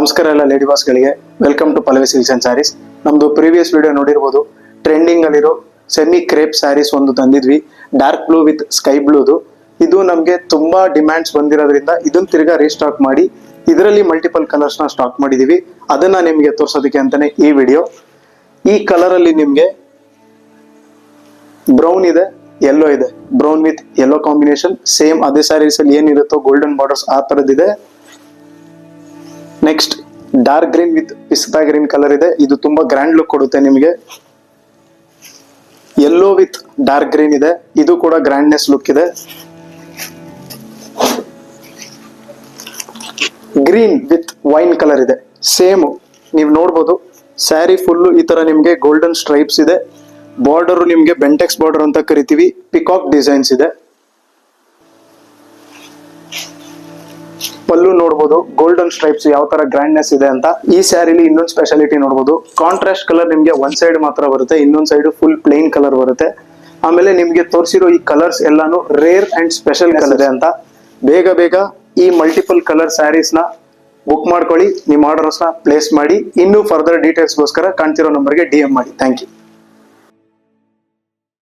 ನಮಸ್ಕಾರ ಎಲ್ಲ lady boss ಗಳಿಗೆ welcome to Pallavi silks and sarees. ನಮ್ದು ಪ್ರೀವಿಯಸ್ ವಿಡಿಯೋ ನೋಡಿರ್ಬೋದು. ಟ್ರೆಂಡಿಂಗ್ ಅಲ್ಲಿರೋ ಸೆಮಿ ಕ್ರೇಪ್ ಸ್ಯಾರೀಸ್ ಒಂದು ತಂದಿದ್ವಿ, ಡಾರ್ಕ್ ಬ್ಲೂ ವಿತ್ ಸ್ಕೈ ಬ್ಲೂದು. ಇದು ನಮ್ಗೆ ತುಂಬಾ ಡಿಮ್ಯಾಂಡ್ಸ್ ಬಂದಿರೋದ್ರಿಂದ ಇದನ್ನ ತಿರ್ಗಾ ರೀಸ್ಟಾಕ್ ಮಾಡಿ ಇದರಲ್ಲಿ ಮಲ್ಟಿಪಲ್ ಕಲರ್ಸ್ ನ ಸ್ಟಾಕ್ ಮಾಡಿದೀವಿ. ಅದನ್ನ ನಿಮ್ಗೆ ತೋರ್ಸೋದಕ್ಕೆ ಅಂತಾನೆ ಈ ವಿಡಿಯೋ. ಈ ಕಲರ್ ಅಲ್ಲಿ ನಿಮ್ಗೆ ಬ್ರೌನ್ ಇದೆ, ಯೆಲ್ಲೋ ಇದೆ. Brown with yellow combination, same ಅದೇ ಸ್ಯಾರೀಸ್ ಅಲ್ಲಿ ಏನಿರುತ್ತೋ ಗೋಲ್ಡನ್ ಬಾರ್ಡರ್ಸ್ ಆ ತರದಿದೆ. ನೆಕ್ಸ್ಟ್ ಡಾರ್ಕ್ ಗ್ರೀನ್ ವಿತ್ ಪಿಸ್ತಾ ಗ್ರೀನ್ ಕಲರ್ ಇದೆ. ಇದು ತುಂಬಾ ಗ್ರ್ಯಾಂಡ್ ಲುಕ್ ಕೊಡುತ್ತೆ ನಿಮಗೆ. ಯೆಲ್ಲೋ ವಿತ್ ಡಾರ್ಕ್ ಗ್ರೀನ್ ಇದೆ, ಇದು ಕೂಡ ಗ್ರ್ಯಾಂಡ್ನೆಸ್ ಲುಕ್ ಇದೆ. ಗ್ರೀನ್ ವಿತ್ ವೈನ್ ಕಲರ್ ಇದೆ, ಸೇಮ್ ನೀವು ನೋಡ್ಬೋದು. ಸ್ಯಾರಿ ಫುಲ್ ಈ ತರ ನಿಮ್ಗೆ ಗೋಲ್ಡನ್ ಸ್ಟ್ರೈಪ್ಸ್ ಇದೆ. ಬಾರ್ಡರ್ ನಿಮ್ಗೆ ಬೆಂಟೆಕ್ಸ್ ಬಾರ್ಡರ್ ಅಂತ ಕರಿತೀವಿ. ಪಿಕಾಕ್ ಡಿಸೈನ್ಸ್ ಇದೆ. ಪಲ್ಲು ನೋಡಬಹುದು, ಗೋಲ್ಡನ್ ಸ್ಟ್ರೈಪ್ಸ್ ಯಾವ ತರ ಗ್ರ್ಯಾಂಡ್ನೆಸ್ ಇದೆ ಅಂತ. ಈ ಸ್ಯಾರಿಲಿ ಇನ್ನೊಂದು ಸ್ಪೆಷಾಲಿಟಿ ನೋಡಬಹುದು, ಕಾಂಟ್ರಾಸ್ಟ್ ಕಲರ್ ನಿಮ್ಗೆ ಒಂದ್ ಸೈಡ್ ಮಾತ್ರ ಬರುತ್ತೆ, ಇನ್ನೊಂದ್ ಸೈಡ್ ಫುಲ್ ಪ್ಲೇನ್ ಕಲರ್ ಬರುತ್ತೆ. ಆಮೇಲೆ ನಿಮ್ಗೆ ತೋರಿಸಿರೋ ಈ ಕಲರ್ಸ್ ಎಲ್ಲಾನು ರೇರ್ ಅಂಡ್ ಸ್ಪೆಷಲ್ ಕಲರ್ ಇದೆ ಅಂತ. ಬೇಗ ಬೇಗ ಈ ಮಲ್ಟಿಪಲ್ ಕಲರ್ ಸ್ಯಾರೀಸ್ ನ ಬುಕ್ ಮಾಡ್ಕೊಳ್ಳಿ, ನಿಮ್ಮ ಆರ್ಡರ್ಸ್ ನ ಪ್ಲೇಸ್ ಮಾಡಿ. ಇನ್ನೂ ಫರ್ದರ್ ಡೀಟೇಲ್ಸ್ ಗೋಸ್ಕರ ಕಾಣ್ತಿರೋ ನಂಬರ್ಗೆ DM ಮಾಡಿ. Thank you.